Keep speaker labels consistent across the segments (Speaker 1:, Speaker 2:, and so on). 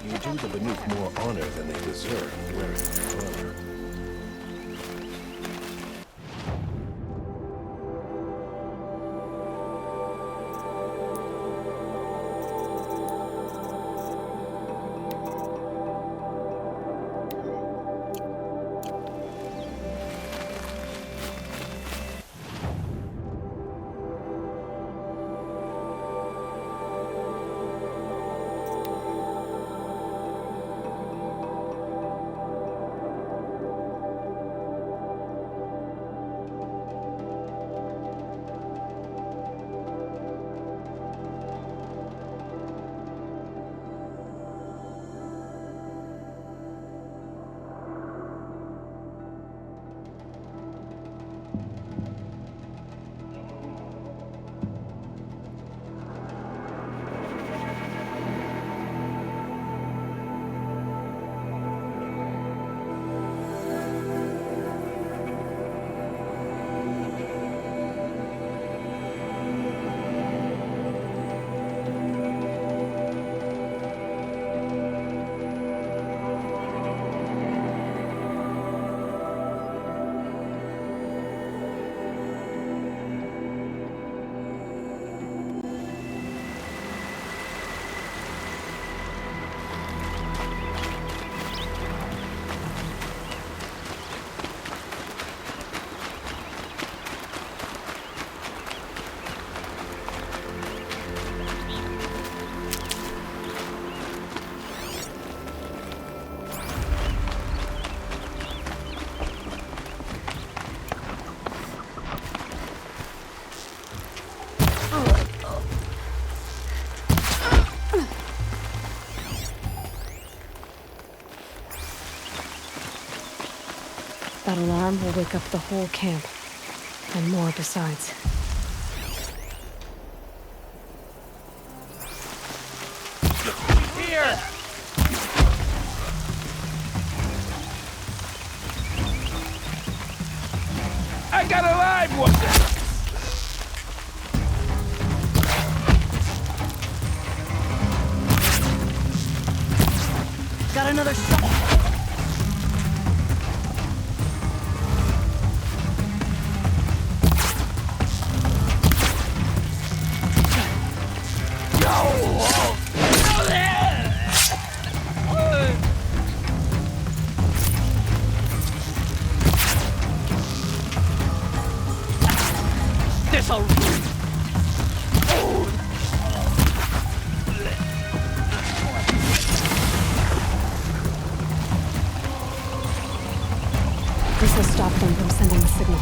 Speaker 1: You do the Banuk more honor than they deserve wearing the armor.
Speaker 2: That alarm will wake up the whole camp, and more besides.
Speaker 3: Here! I got a live one!
Speaker 2: Got another shot.
Speaker 3: This'll...
Speaker 2: This will stop them from sending a signal.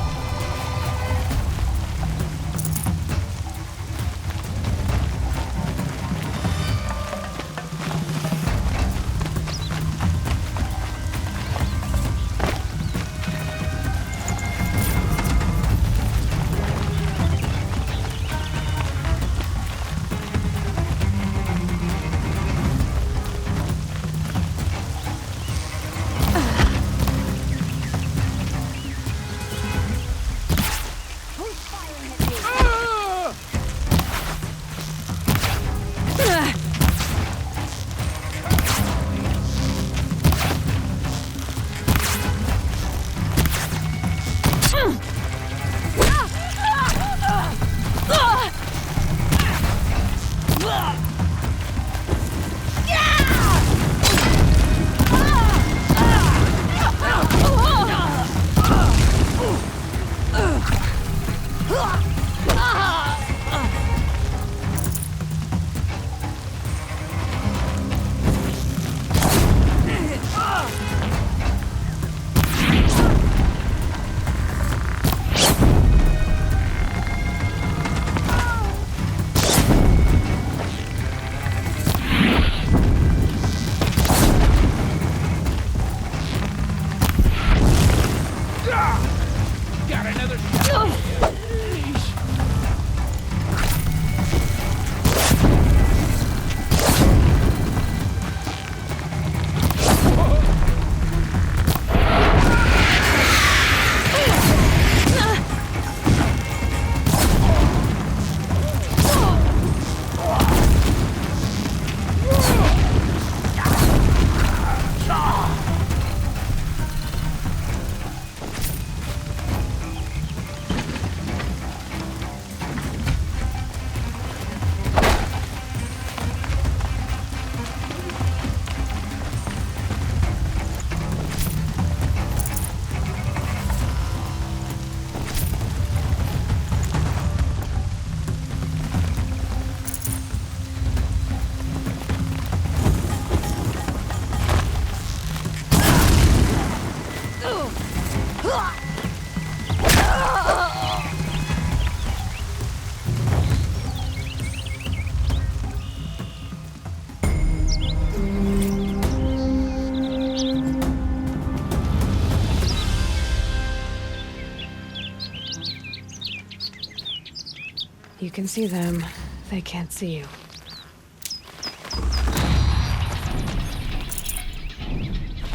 Speaker 2: can see them, they can't see you.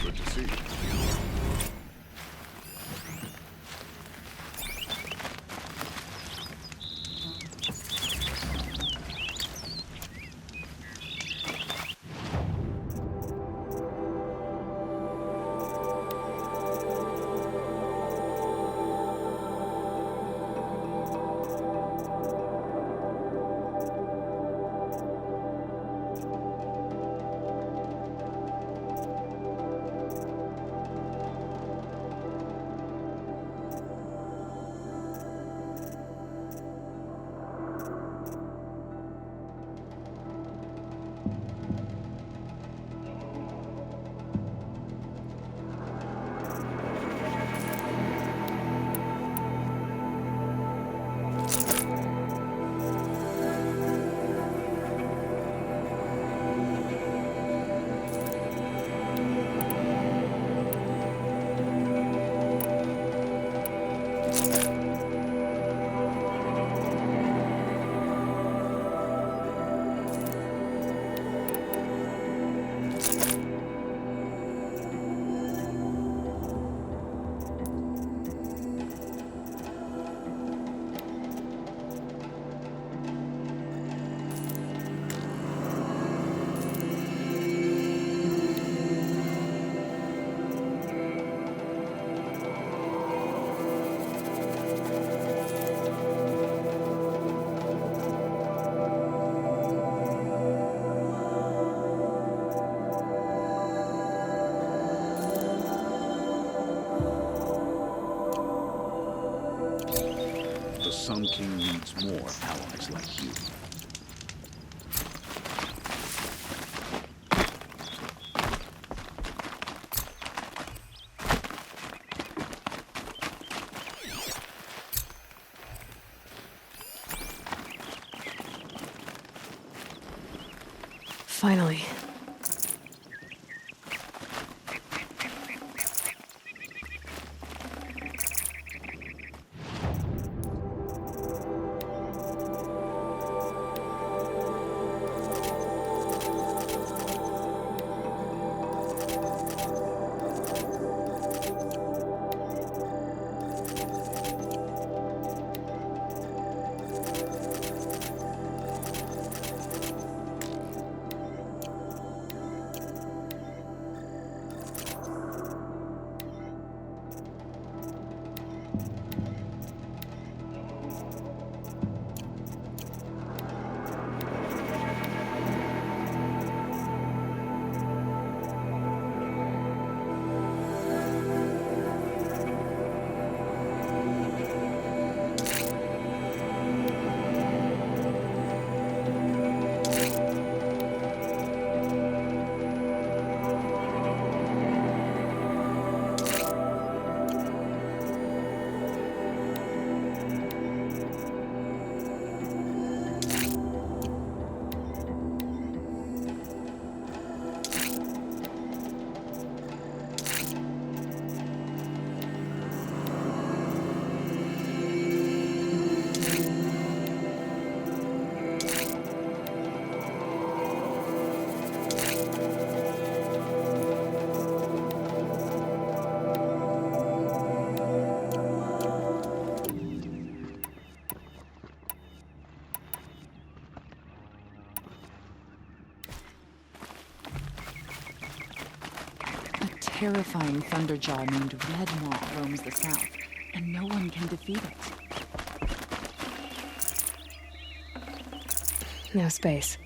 Speaker 1: Good to see you.
Speaker 4: The Sun King needs more allies like you.
Speaker 2: Finally.
Speaker 5: Terrifying thunderjaw named Red Moth roams the south, and no one can defeat it.
Speaker 2: No space.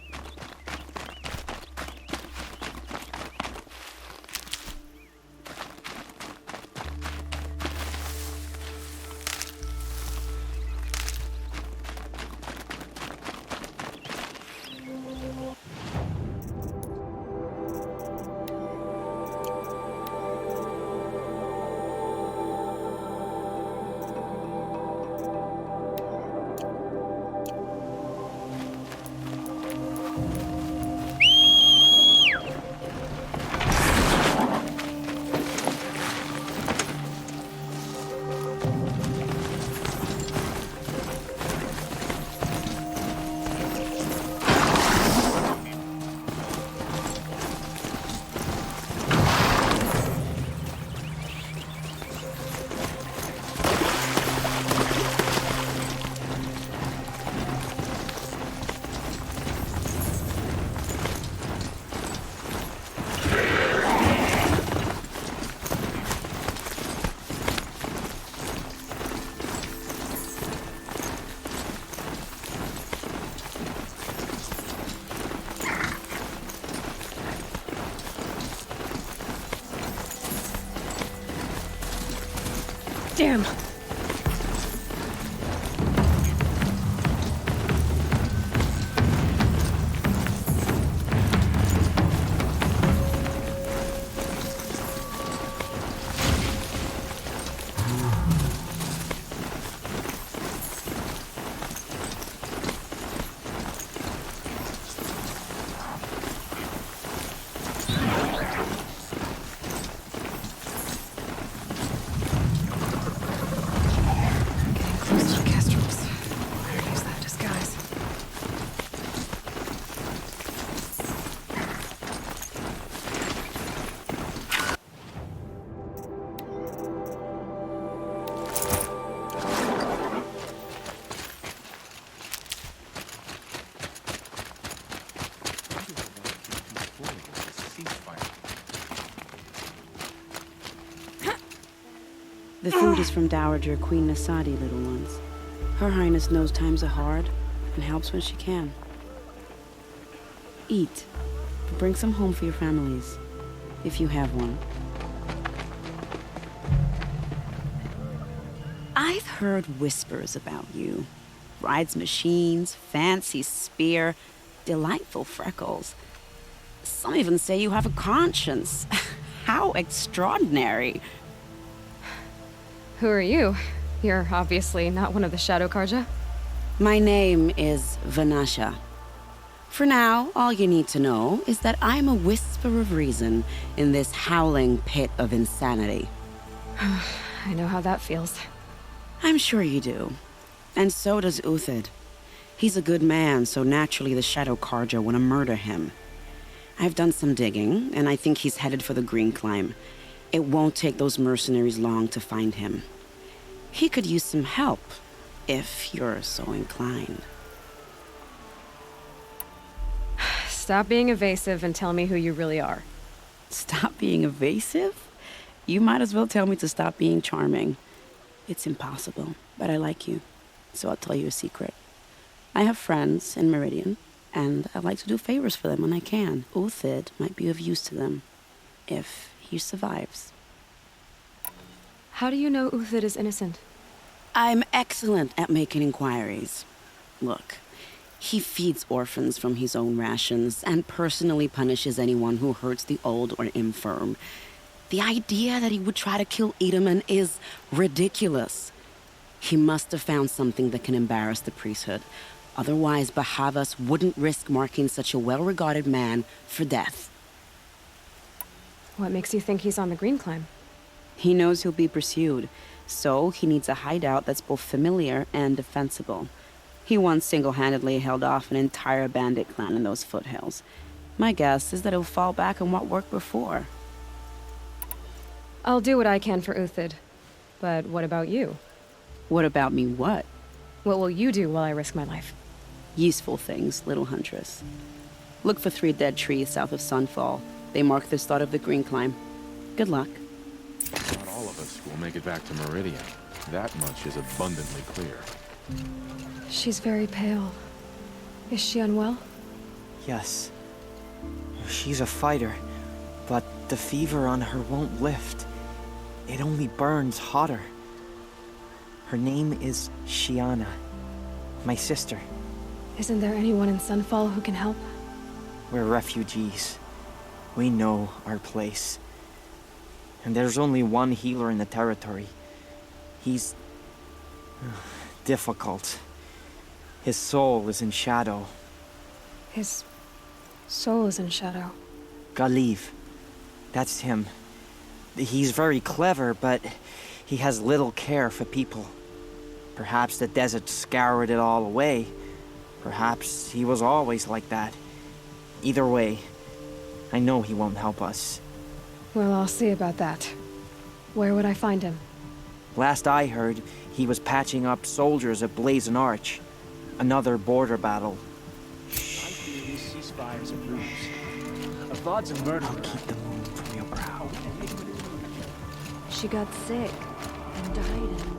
Speaker 2: Damn!
Speaker 6: The food is from Dowager Queen Nasadi, little ones. Her Highness knows times are hard and helps when she can. Eat, but bring some home for your families, if you have one. I've heard whispers about you. Rides machines, fancy spear, delightful freckles. Some even say you have a conscience. How extraordinary.
Speaker 2: Who are you? You're obviously not one of the Shadow Karja.
Speaker 6: My name is Vanasha. For now, all you need to know is that I'm a whisper of reason in this howling pit of insanity.
Speaker 2: I know how that feels.
Speaker 6: I'm sure you do. And so does Uthid. He's a good man, so naturally the Shadow Karja want to murder him. I've done some digging, and I think he's headed for the Green Climb. It won't take those mercenaries long to find him. He could use some help, if you're so inclined.
Speaker 2: Stop being evasive and tell me who you really are.
Speaker 6: Stop being evasive? You might as well tell me to stop being charming. It's impossible, but I like you, so I'll tell you a secret. I have friends in Meridian, and I like to do favors for them when I can. Uthid might be of use to them, if he survives.
Speaker 2: How do you know Uthid is innocent?
Speaker 6: I'm excellent at making inquiries. Look, he feeds orphans from his own rations and personally punishes anyone who hurts the old or infirm. The idea that he would try to kill Edaman is ridiculous. He must have found something that can embarrass the priesthood. Otherwise, Bahavas wouldn't risk marking such a well-regarded man for death.
Speaker 2: What makes you think he's on the Green Climb?
Speaker 6: He knows he'll be pursued, so he needs a hideout that's both familiar and defensible. He once single-handedly held off an entire bandit clan in those foothills. My guess is that he'll fall back on what worked before.
Speaker 2: I'll do what I can for Uthid. But what about you?
Speaker 6: What about me what?
Speaker 2: What will you do while I risk my life?
Speaker 6: Useful things, little huntress. Look for 3 dead trees south of Sunfall. They mark the start of the Green Climb. Good luck.
Speaker 3: Not all of us will make it back to Meridian. That much is abundantly clear.
Speaker 2: She's very pale. Is she unwell?
Speaker 7: Yes. She's a fighter, but the fever on her won't lift. It only burns hotter. Her name is Shiana, my sister.
Speaker 2: Isn't there anyone in Sunfall who can help?
Speaker 7: We're refugees. We know our place. And there's only one healer in the territory. He's difficult. His soul is in shadow.
Speaker 2: His soul is in shadow.
Speaker 7: Galiv. That's him. He's very clever, but he has little care for people. Perhaps the desert scoured it all away. Perhaps he was always like that. Either way, I know he won't help us.
Speaker 2: Well, I'll see about that. Where would I find him?
Speaker 7: Last I heard, he was patching up soldiers at Blazon Arch. Another border battle.
Speaker 4: I fear this ceasefire's a ruse. A thoughts of murder.
Speaker 7: I'll keep the moon from your brow.
Speaker 5: She got sick and died in the night.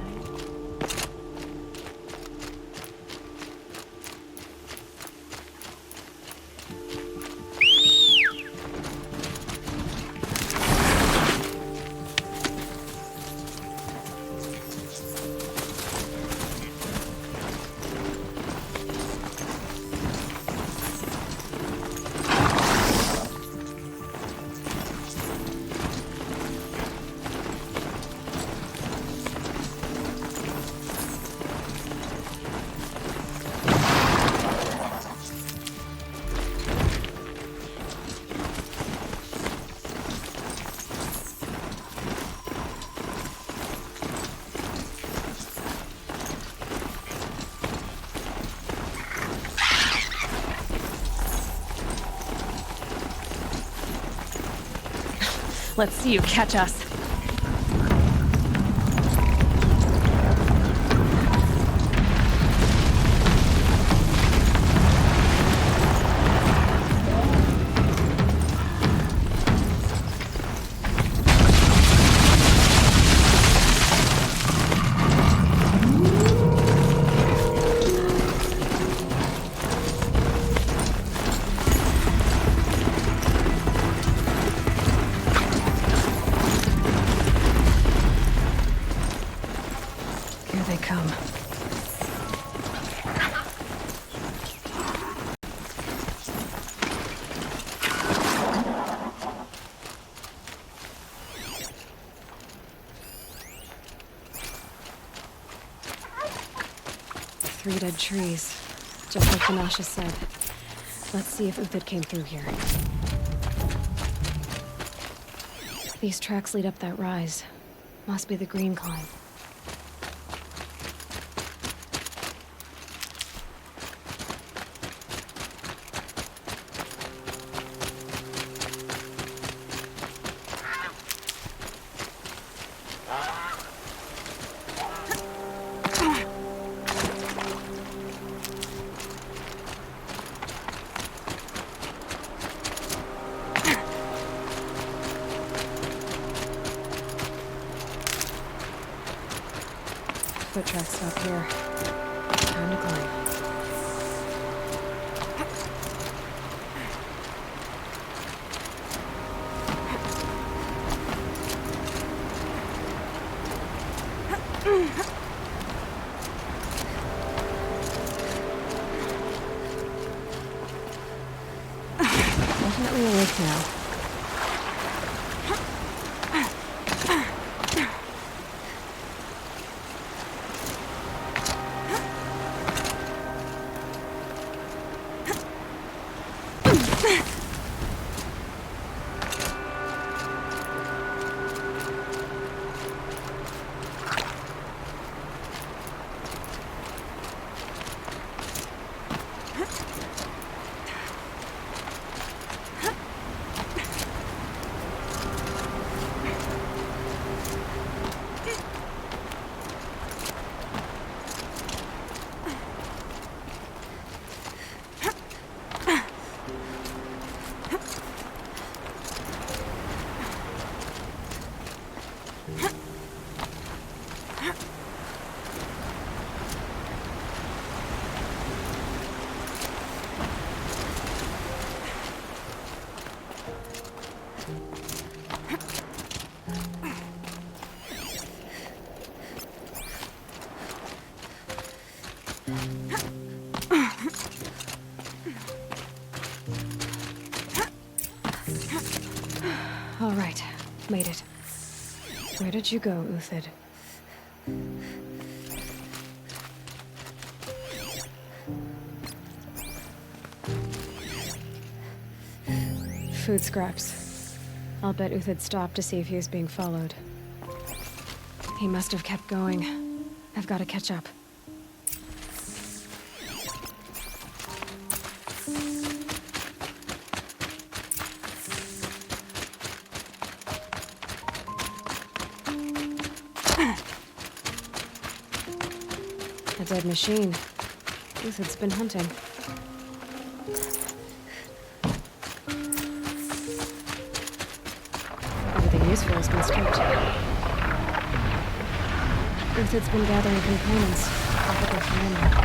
Speaker 2: Let's see you catch us. Three dead trees, just like Vanasha said. Let's see if Uthid came through here. These tracks lead up that rise. Must be the green climb. Foot tracks stop here. Time to climb. Definitely awake now. All right, made it. Where did you go, Uthid? Food scraps. I'll bet Uthid stopped to see if he was being followed. He must have kept going. I've got to catch up. A dead machine. Uthid's been hunting. Everything useful has been stripped. Uthid's been gathering components. I'll look for him.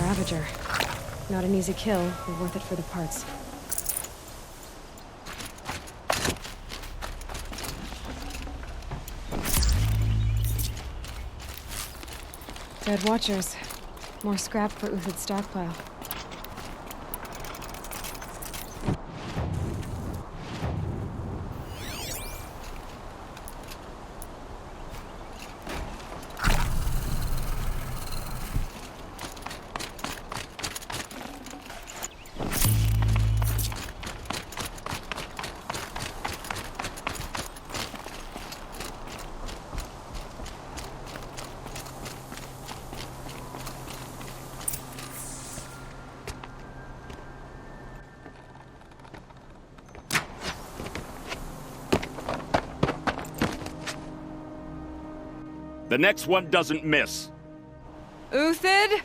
Speaker 2: Ravager. Not an easy kill, but worth it for the parts. Dead Watchers. More scrap for Uthid's stockpile.
Speaker 8: The next one doesn't miss.
Speaker 2: Uthid?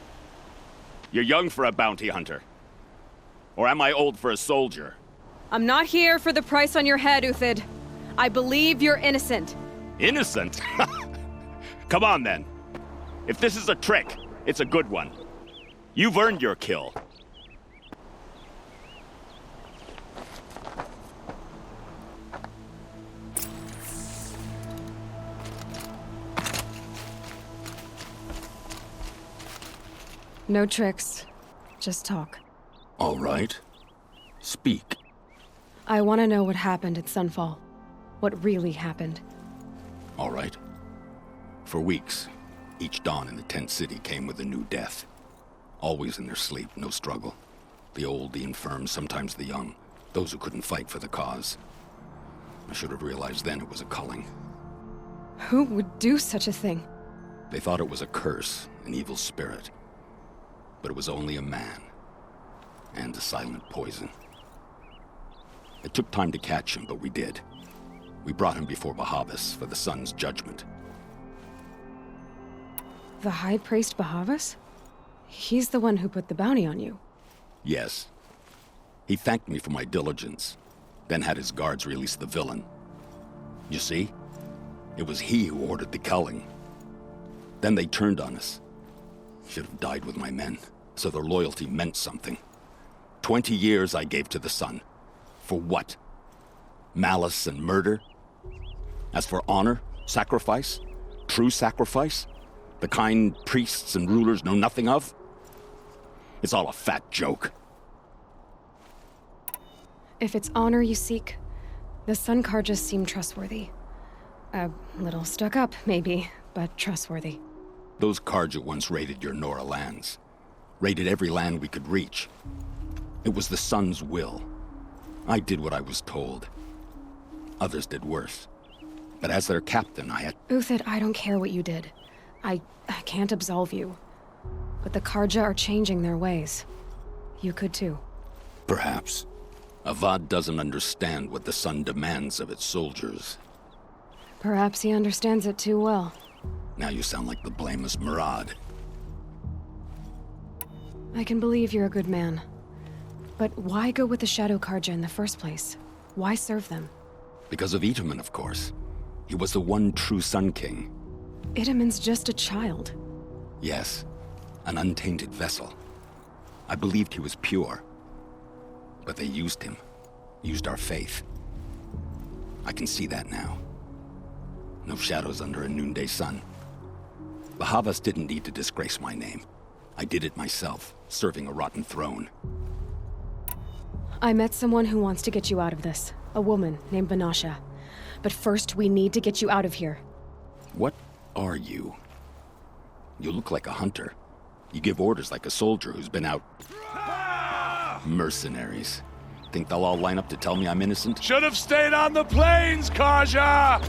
Speaker 8: You're young for a bounty hunter. Or am I old for a soldier?
Speaker 2: I'm not here for the price on your head, Uthid. I believe you're innocent.
Speaker 8: Innocent? Come on, then. If this is a trick, it's a good one. You've earned your kill.
Speaker 2: No tricks. Just talk.
Speaker 9: All right. Speak.
Speaker 2: I want to know what happened at Sunfall. What really happened.
Speaker 9: All right. For weeks, each dawn in the tent city came with a new death. Always in their sleep, no struggle. The old, the infirm, sometimes the young. Those who couldn't fight for the cause. I should have realized then it was a culling.
Speaker 2: Who would do such a thing?
Speaker 9: They thought it was a curse, an evil spirit. But it was only a man. And a silent poison. It took time to catch him, but we did. We brought him before Bahavas for the sun's judgment.
Speaker 2: The High Priest Bahavas? He's the one who put the bounty on you.
Speaker 9: Yes. He thanked me for my diligence, then had his guards release the villain. You see? It was he who ordered the culling. Then they turned on us. Should have died with my men, so their loyalty meant something. 20 years I gave to the sun. For what? Malice and murder? As for honor, sacrifice, true sacrifice, the kind priests and rulers know nothing of? It's all a fat joke.
Speaker 2: If it's honor you seek, the Sun Karjas seem trustworthy. A little stuck up, maybe, but trustworthy.
Speaker 9: Those Karja once raided your Nora lands. Raided every land we could reach. It was the Sun's will. I did what I was told. Others did worse. But as their captain, I had...
Speaker 2: Uthid, I don't care what you did. I can't absolve you. But the Karja are changing their ways. You could too.
Speaker 9: Perhaps. Avad doesn't understand what the Sun demands of its soldiers.
Speaker 2: Perhaps he understands it too well.
Speaker 9: Now you sound like the blameless Murad.
Speaker 2: I can believe you're a good man. But why go with the Shadow Karja in the first place? Why serve them?
Speaker 9: Because of Itaman, of course. He was the one true Sun King.
Speaker 2: Itaman's just a child.
Speaker 9: Yes, an untainted vessel. I believed he was pure. But they used him. Used our faith. I can see that now. No shadows under a noonday sun. Bahavas didn't need to disgrace my name. I did it myself, serving a rotten throne.
Speaker 2: I met someone who wants to get you out of this. A woman named Banasha. But first, we need to get you out of here.
Speaker 9: What are you? You look like a hunter. You give orders like a soldier who's been out... Mercenaries. Think they'll all line up to tell me I'm innocent?
Speaker 10: Should have stayed on the plains, Karja!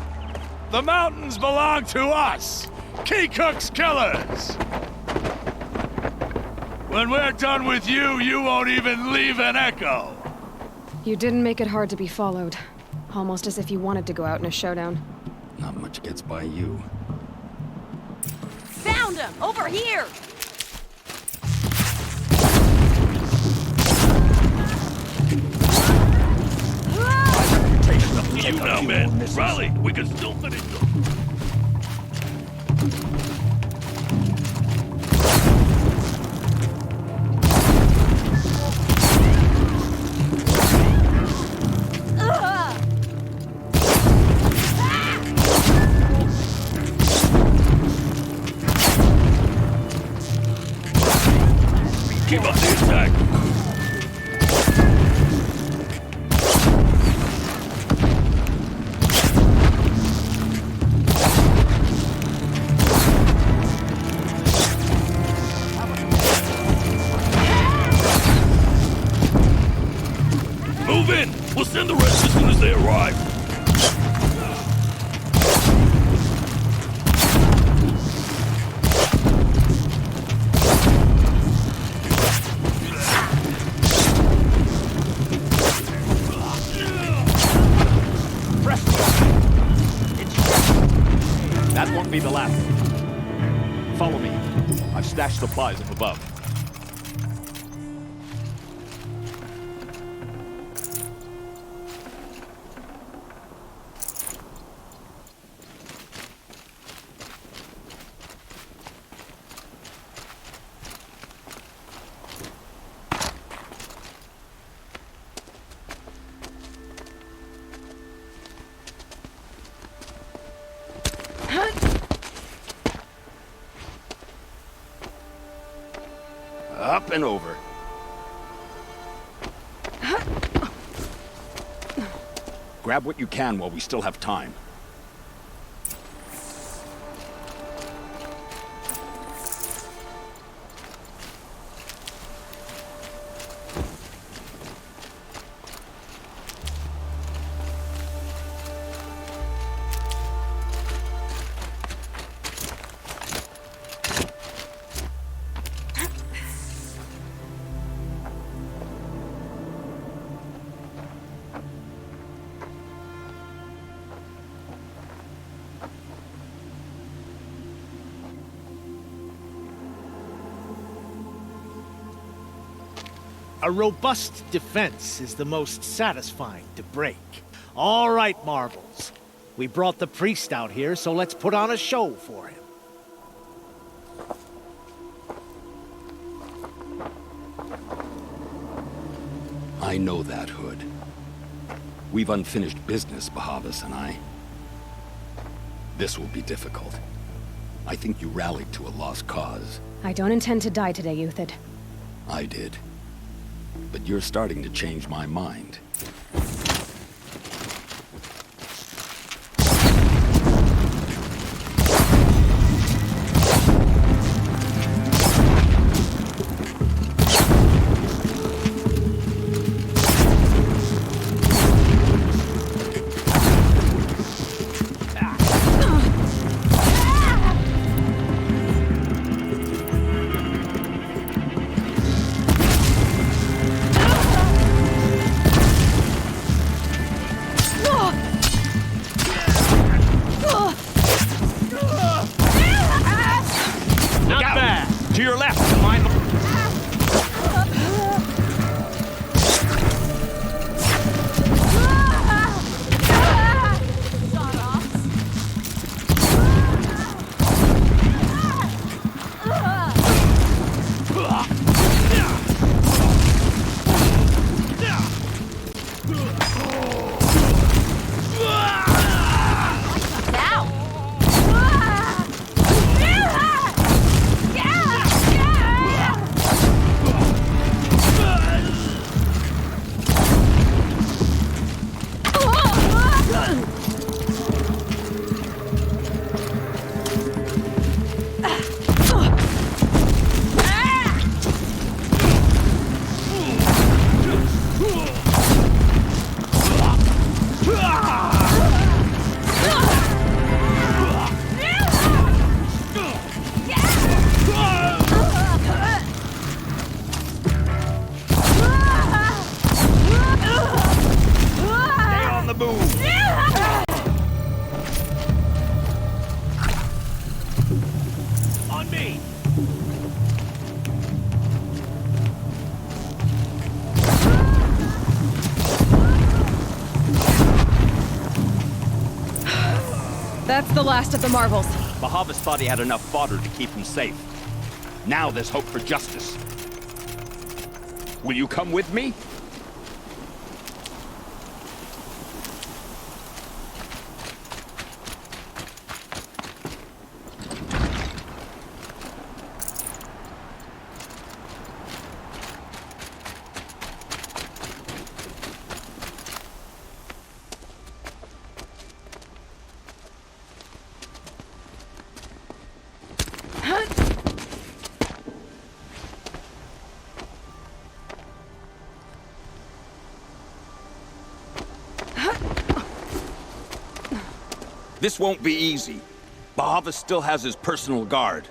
Speaker 10: The mountains belong to us! Keycook's killers! When we're done with you, you won't even leave an echo!
Speaker 2: You didn't make it hard to be followed. Almost as if you wanted to go out in a showdown.
Speaker 9: Not much gets by you.
Speaker 11: Found him! Over here!
Speaker 10: You now, man. Rally! We can still finish them! Keep up the attack! Move in! We'll send the rest as soon as they arrive!
Speaker 8: That won't be the last. Follow me. I've stashed supplies up above. Up and over. Grab what you can while we still have time.
Speaker 11: A robust defense is the most satisfying to break. All right, Marbles. We brought the priest out here, so let's put on a show for him.
Speaker 9: I know that, Hood. We've unfinished business, Bahavas and I. This will be difficult. I think you rallied to a lost cause.
Speaker 2: I don't intend to die today, Euthyd.
Speaker 9: I did. But you're starting to change my mind.
Speaker 8: To your left, mind.
Speaker 2: That's the last of the marvels.
Speaker 8: Bahavas thought he had enough fodder to keep him safe. Now there's hope for justice. Will you come with me?
Speaker 9: This won't be easy. Bahavas still has his personal guard.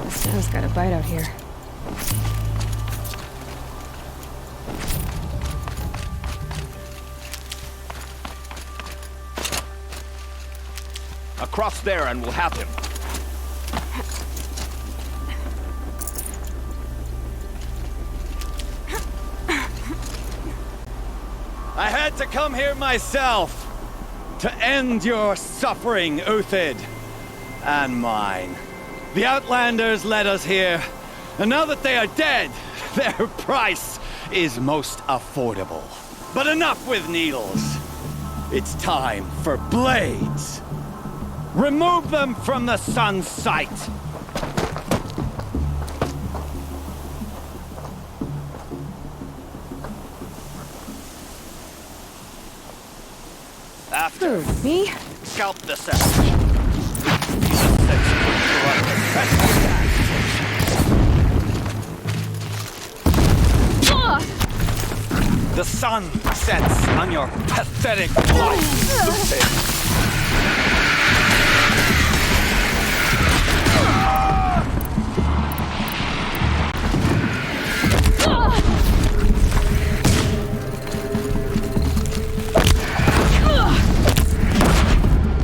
Speaker 2: The snow's got a bite out here.
Speaker 8: Across there and we'll have him.
Speaker 12: I had to come here myself to end your suffering, Uthid, and mine. The Outlanders led us here, and now that they are dead, their price is most affordable. But enough with needles. It's time for blades. Remove them from the sun's sight.
Speaker 2: Who, me?
Speaker 12: Scalp the savage. The sun sets on your pathetic life.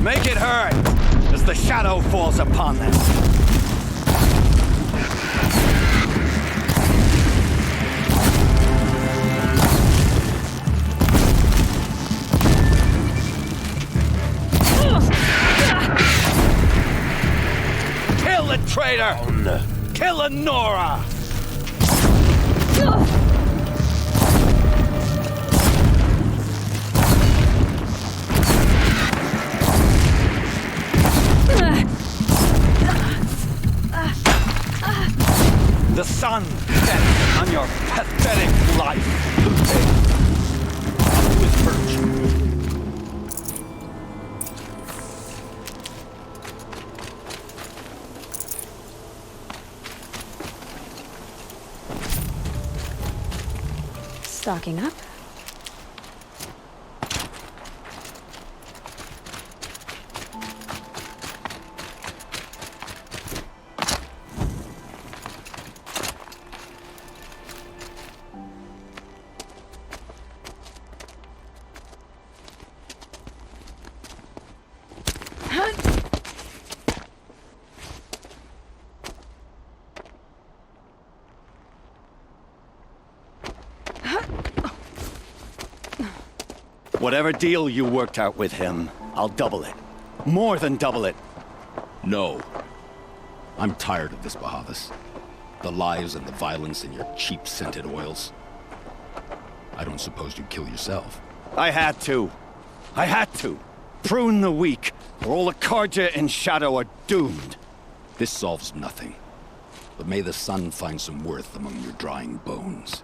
Speaker 12: Make it hurt as the shadow falls upon them. Kill the traitor! Kill Nora! The sun sets on your pathetic life. With virtue.
Speaker 2: Stocking up.
Speaker 12: Whatever deal you worked out with him, I'll double it. More than double it.
Speaker 9: No. I'm tired of this, Bahavas. The lies and the violence and your cheap-scented oils. I don't suppose you'd kill yourself.
Speaker 12: I had to. I had to. Prune the weak, or all the Karja in Shadow are doomed.
Speaker 9: This solves nothing. But may the sun find some worth among your drying bones.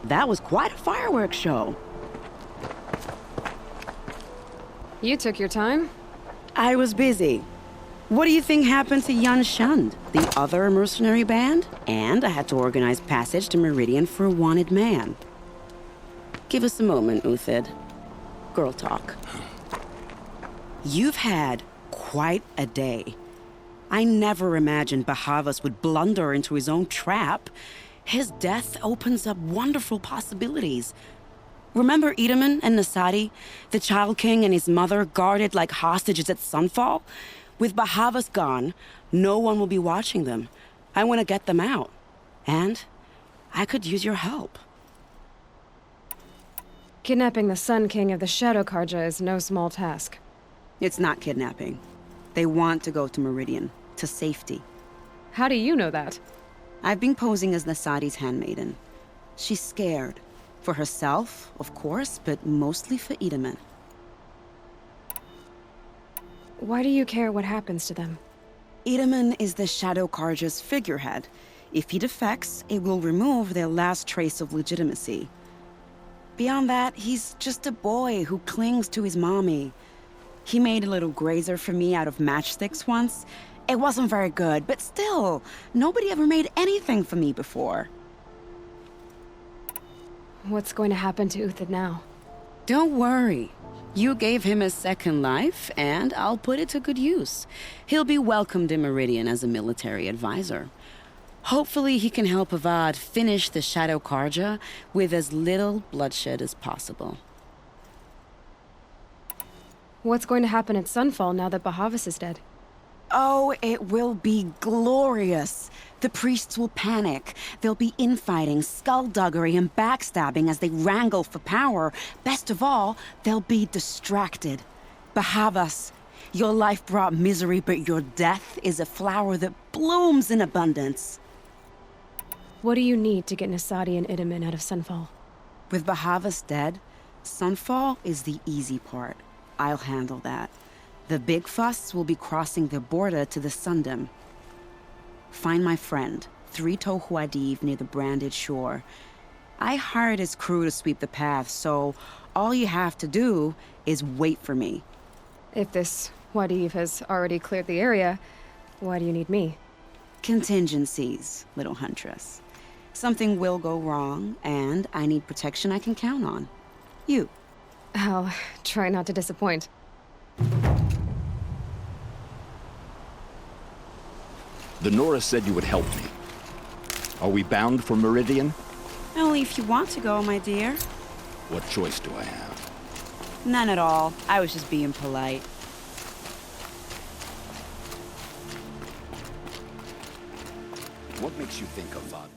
Speaker 6: That was quite a fireworks show.
Speaker 2: You took your time?
Speaker 6: I was busy. What do you think happened to Yan Shund, the other mercenary band? And I had to organize passage to Meridian for a wanted man. Give us a moment, Uthid. Girl talk. You've had quite a day. I never imagined Bahavas would blunder into his own trap. His death opens up wonderful possibilities. Remember Edaman and Nasadi, the Child King and his mother guarded like hostages at sunfall? With Bahavas gone, no one will be watching them. I want to get them out. And I could use your help.
Speaker 2: Kidnapping the Sun King of the Shadow Karja is no small task.
Speaker 6: It's not kidnapping. They want to go to Meridian, to safety.
Speaker 2: How do you know that?
Speaker 6: I've been posing as Nasadi's handmaiden. She's scared. For herself, of course, but mostly for Itamen.
Speaker 2: Why do you care what happens to them?
Speaker 6: Itamen is the Shadow Carja's figurehead. If he defects, it will remove their last trace of legitimacy. Beyond that, he's just a boy who clings to his mommy. He made a little grazer for me out of matchsticks once. It wasn't very good, but still, nobody ever made anything for me before.
Speaker 2: What's going to happen to Uthid now?
Speaker 6: Don't worry. You gave him a second life, and I'll put it to good use. He'll be welcomed in Meridian as a military advisor. Hopefully he can help Avad finish the Shadow Carja with as little bloodshed as possible.
Speaker 2: What's going to happen at Sunfall now that Bahavas is dead?
Speaker 6: Oh, it will be glorious. The priests will panic. There'll be infighting, skullduggery, and backstabbing as they wrangle for power. Best of all, they'll be distracted. Bahavas, your life brought misery, but your death is a flower that blooms in abundance.
Speaker 2: What do you need to get Nasadi and Itamen out of Sunfall?
Speaker 6: With Bahavas dead, Sunfall is the easy part. I'll handle that. The big fuss will be crossing the border to the Sundom. Find my friend, 3 Tohuadiv near the branded shore. I hired his crew to sweep the path, so all you have to do is wait for me.
Speaker 2: If this Wadiv has already cleared the area, why do you need me?
Speaker 6: Contingencies, little huntress. Something will go wrong, and I need protection I can count on. You.
Speaker 2: I'll try not to disappoint.
Speaker 9: The Nora said you would help me. Are we bound for Meridian?
Speaker 6: Only if you want to go, my dear.
Speaker 9: What choice do I have?
Speaker 6: None at all. I was just being polite.
Speaker 9: What makes you think Avad